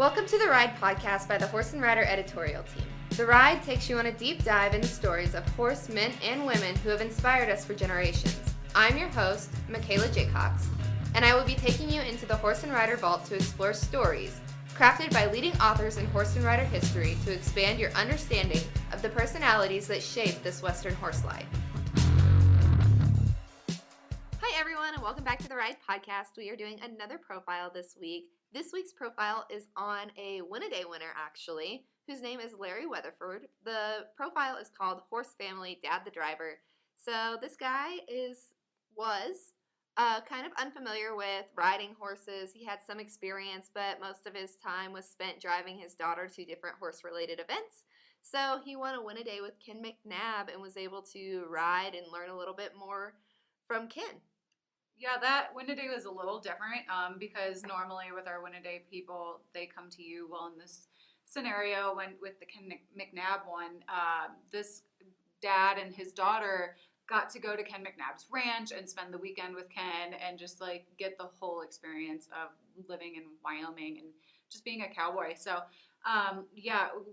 Welcome to The Ride podcast by the Horse and Rider editorial team. The Ride takes you on a deep dive into stories of horsemen and women who have inspired us for generations. I'm your host, Michaela Jaycox, and I will be taking you into the Horse and Rider vault to explore stories crafted by leading authors in horse and rider history to expand your understanding of the personalities that shape this Western horse life. Hi everyone, and welcome back to The Ride podcast. We are doing another profile this week. This week's profile is on a Win-A-Day winner, actually, whose name is Larry Weatherford. The profile is called Horse Family, Dad the Driver. So this guy was kind of unfamiliar with riding horses. He had some experience, but most of his time was spent driving his daughter to different horse-related events. So he won a Win-A-Day with Ken McNabb and was able to ride and learn a little bit more from Ken. Yeah, that Win-A-Day was a little different because normally with our Win-A-Day people, they come to you. Well, in this scenario, with the Ken McNabb one, this dad and his daughter got to go to Ken McNabb's ranch and spend the weekend with Ken and just like get the whole experience of living in Wyoming and just being a cowboy. So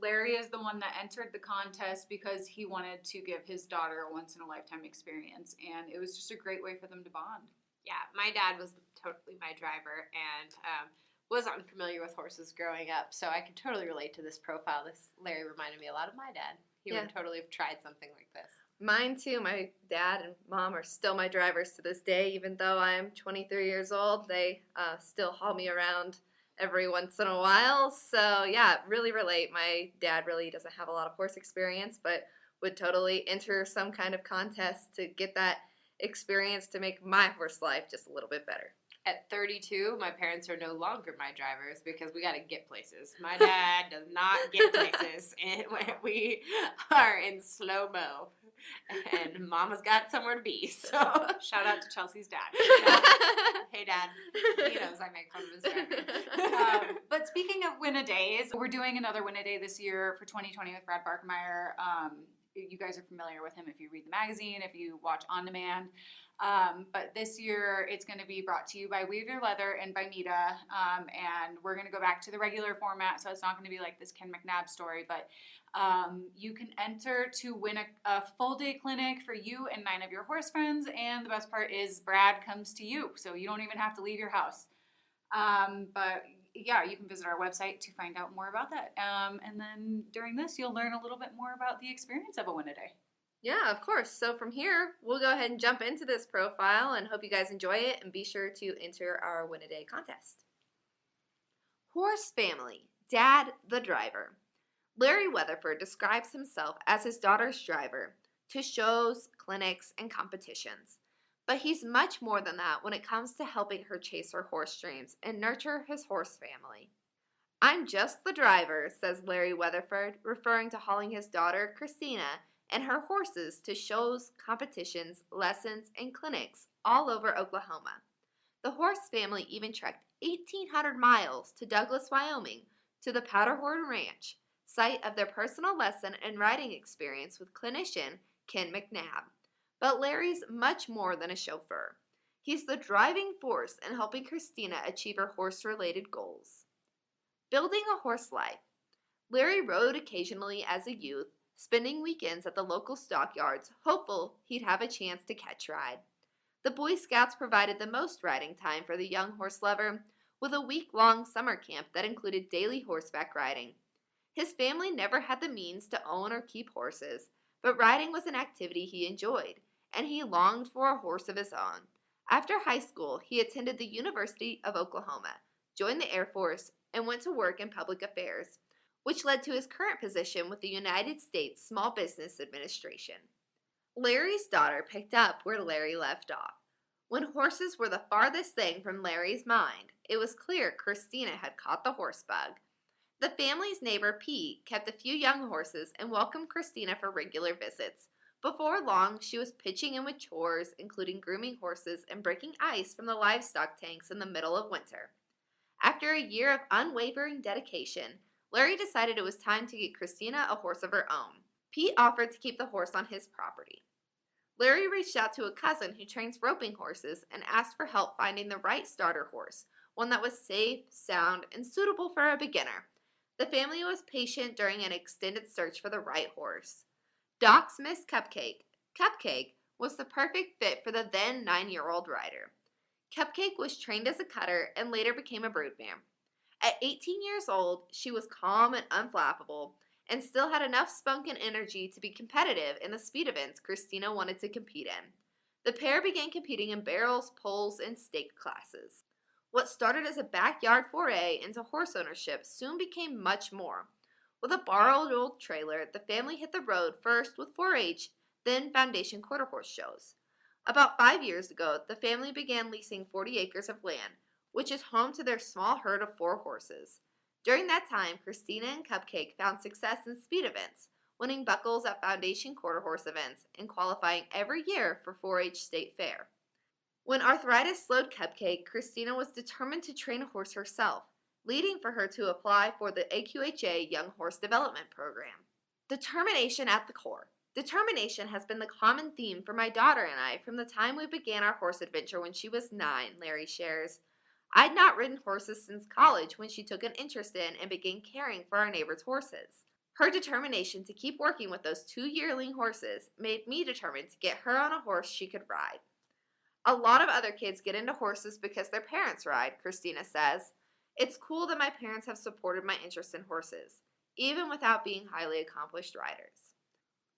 Larry is the one that entered the contest because he wanted to give his daughter a once-in-a-lifetime experience, and it was just a great way for them to bond. Yeah, my dad was totally my driver and was unfamiliar with horses growing up, so I could totally relate to this profile. This Larry reminded me a lot of my dad. He would totally have tried something like this. Mine too. My dad and mom are still my drivers to this day. Even though I'm 23 years old, they still haul me around every once in a while. So yeah, really relate. My dad really doesn't have a lot of horse experience, but would totally enter some kind of contest to get that experience to make my horse life just a little bit better. At 32, my parents are no longer my drivers because we got to get places. My dad does not get places, and we are in slow-mo, and Mama's got somewhere to be. So shout out to Chelsea's dad. Hey, Dad. He knows I make fun of his driving. But speaking of Win-A-Days, we're doing another Win-A-Day this year for 2020 with Brad Barkmeyer. You guys are familiar with him if you read the magazine, if you watch On Demand. But this year, it's going to be brought to you by Weave Your Leather and by Mita. And we're going to go back to the regular format, so it's not going to be like this Ken McNabb story. But you can enter to win a full-day clinic for you and 9 of your horse friends. And the best part is Brad comes to you, so you don't even have to leave your house. But yeah, you can visit our website to find out more about that. And then during this, you'll learn a little bit more about the experience of a Win-A-Day. Yeah, of course. So from here, we'll go ahead and jump into this profile and hope you guys enjoy it, and be sure to enter our Win-A-Day contest. Horse Family, Dad the Driver. Larry Weatherford describes himself as his daughter's driver to shows, clinics, and competitions. But he's much more than that when it comes to helping her chase her horse dreams and nurture his horse family. I'm just the driver, says Larry Weatherford, referring to hauling his daughter, Christina, and her horses to shows, competitions, lessons, and clinics all over Oklahoma. The horse family even trekked 1,800 miles to Douglas, Wyoming, to the Powderhorn Ranch, site of their personal lesson and riding experience with clinician Ken McNabb. But Larry's much more than a chauffeur. He's the driving force in helping Christina achieve her horse-related goals. Building a horse life. Larry rode occasionally as a youth, spending weekends at the local stockyards, hopeful he'd have a chance to catch ride. The Boy Scouts provided the most riding time for the young horse lover, with a week-long summer camp that included daily horseback riding. His family never had the means to own or keep horses, but riding was an activity he enjoyed, and he longed for a horse of his own. After high school, he attended the University of Oklahoma, joined the Air Force, and went to work in public affairs, which led to his current position with the United States Small Business Administration. Larry's daughter picked up where Larry left off. When horses were the farthest thing from Larry's mind, it was clear Christina had caught the horse bug. The family's neighbor, Pete, kept a few young horses and welcomed Christina for regular visits. Before long, she was pitching in with chores, including grooming horses and breaking ice from the livestock tanks in the middle of winter. After a year of unwavering dedication, Larry decided it was time to get Christina a horse of her own. Pete offered to keep the horse on his property. Larry reached out to a cousin who trains roping horses and asked for help finding the right starter horse, one that was safe, sound, and suitable for a beginner. The family was patient during an extended search for the right horse. Doc's Miss Cupcake. Cupcake was the perfect fit for the then 9-year-old rider. Cupcake was trained as a cutter and later became a broodmare. At 18 years old, she was calm and unflappable and still had enough spunk and energy to be competitive in the speed events Christina wanted to compete in. The pair began competing in barrels, poles, and stake classes. What started as a backyard foray into horse ownership soon became much more. With a borrowed old trailer, the family hit the road first with 4-H, then foundation quarter horse shows. About 5 years ago, the family began leasing 40 acres of land, which is home to their small herd of 4 horses. During that time, Christina and Cupcake found success in speed events, winning buckles at foundation quarter horse events and qualifying every year for 4-H state fair. When arthritis slowed Cupcake, Christina was determined to train a horse herself, leading for her to apply for the AQHA Young Horse Development Program. Determination at the core. Determination has been the common theme for my daughter and I from the time we began our horse adventure when she was 9, Larry shares. I'd not ridden horses since college when she took an interest in and began caring for our neighbors' horses. Her determination to keep working with those 2 yearling horses made me determined to get her on a horse she could ride. A lot of other kids get into horses because their parents ride, Christina says. It's cool that my parents have supported my interest in horses, even without being highly accomplished riders.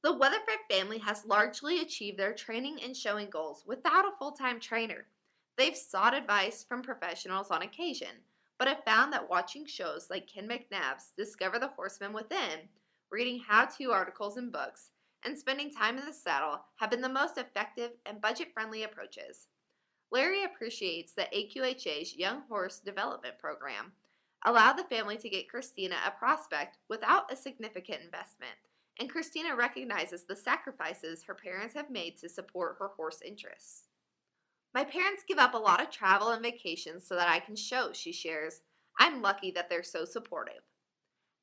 The Weatherford family has largely achieved their training and showing goals without a full-time trainer. They've sought advice from professionals on occasion, but have found that watching shows like Ken McNabb's Discover the Horseman Within, reading how-to articles and books, and spending time in the saddle have been the most effective and budget-friendly approaches. Larry appreciates that AQHA's Young Horse Development Program allowed the family to get Christina a prospect without a significant investment, and Christina recognizes the sacrifices her parents have made to support her horse interests. My parents give up a lot of travel and vacations so that I can show, she shares. I'm lucky that they're so supportive.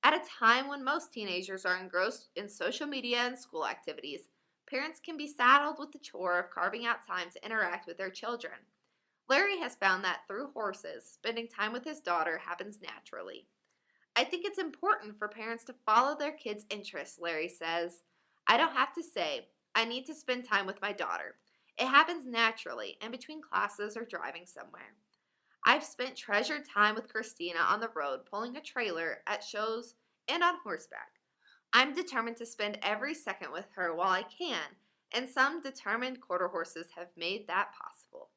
At a time when most teenagers are engrossed in social media and school activities, parents can be saddled with the chore of carving out time to interact with their children. Larry has found that through horses, spending time with his daughter happens naturally. I think it's important for parents to follow their kids' interests, Larry says. I don't have to say, I need to spend time with my daughter. It happens naturally and between classes or driving somewhere. I've spent treasured time with Christina on the road pulling a trailer at shows and on horseback. I'm determined to spend every second with her while I can, and some determined quarter horses have made that possible.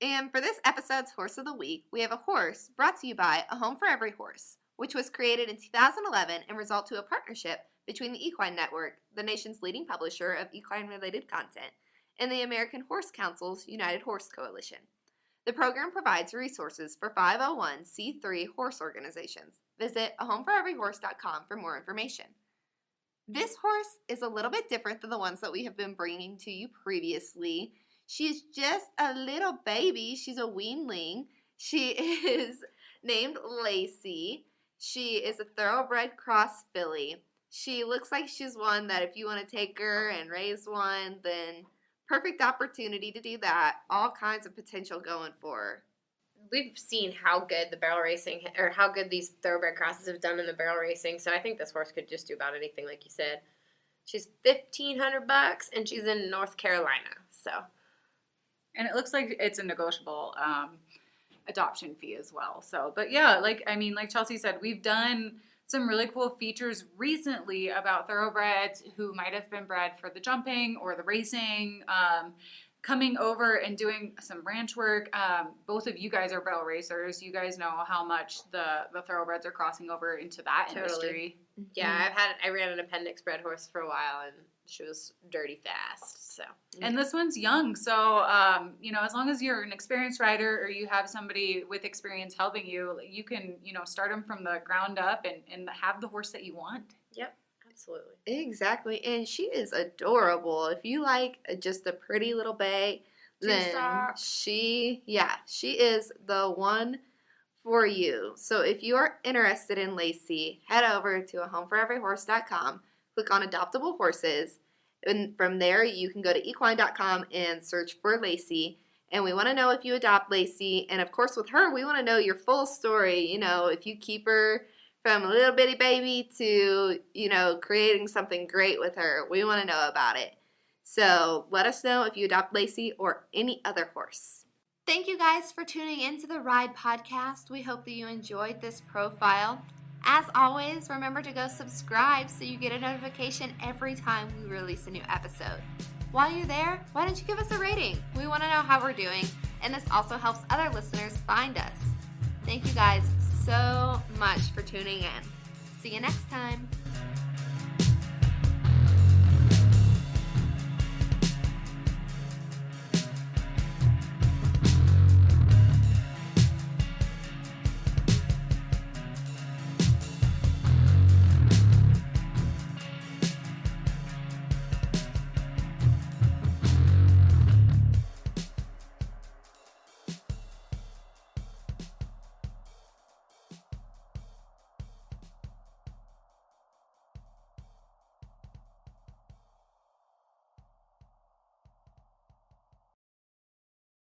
And for this episode's Horse of the Week, we have a horse brought to you by A Home for Every Horse, which was created in 2011 and result to a partnership between the Equine Network, the nation's leading publisher of equine-related content, and the American Horse Council's United Horse Coalition. The program provides resources for 501c3 horse organizations. Visit ahomeforeveryhorse.com for more information. This horse is a little bit different than the ones that we have been bringing to you previously. She's just a little baby. She's a weanling. She is named Lacey. She is a thoroughbred cross filly. She looks like she's one that if you want to take her and raise one, then perfect opportunity to do that. All kinds of potential going for her. We've seen how good the barrel racing, or how good these thoroughbred crosses have done in the barrel racing, so I think this horse could just do about anything, like you said. She's $1,500, and she's in North Carolina, so. And it looks like it's a negotiable adoption fee as well. So, but yeah, like Chelsea said, we've done some really cool features recently about thoroughbreds who might have been bred for the jumping or the racing, coming over and doing some ranch work. Both of you guys are barrel racers. You guys know how much the thoroughbreds are crossing over into that industry. Yeah, I ran an appendix bred horse for a while, and she was dirty fast. So, and this one's young, so as long as you're an experienced rider or you have somebody with experience helping you, you can start them from the ground up and have the horse that you want. Yep, absolutely. Exactly, and she is adorable. If you like just a pretty little bay, then she is the one for you. So if you are interested in Lacey, head over to ahomeforeveryhorse.com, click on Adoptable Horses, and from there you can go to equine.com and search for Lacey, And we want to know if you adopt Lacey. And of course, with her, we want to know your full story. You know, if you keep her from a little bitty baby to, you know, creating something great with her, we want to know about it. So let us know if you adopt Lacey or any other horse. Thank you guys for tuning into the Ride Podcast. We hope that you enjoyed this profile. As always, remember to go subscribe so you get a notification every time we release a new episode. While you're there, why don't you give us a rating? We want to know how we're doing, and this also helps other listeners find us. Thank you guys so much for tuning in. See you next time.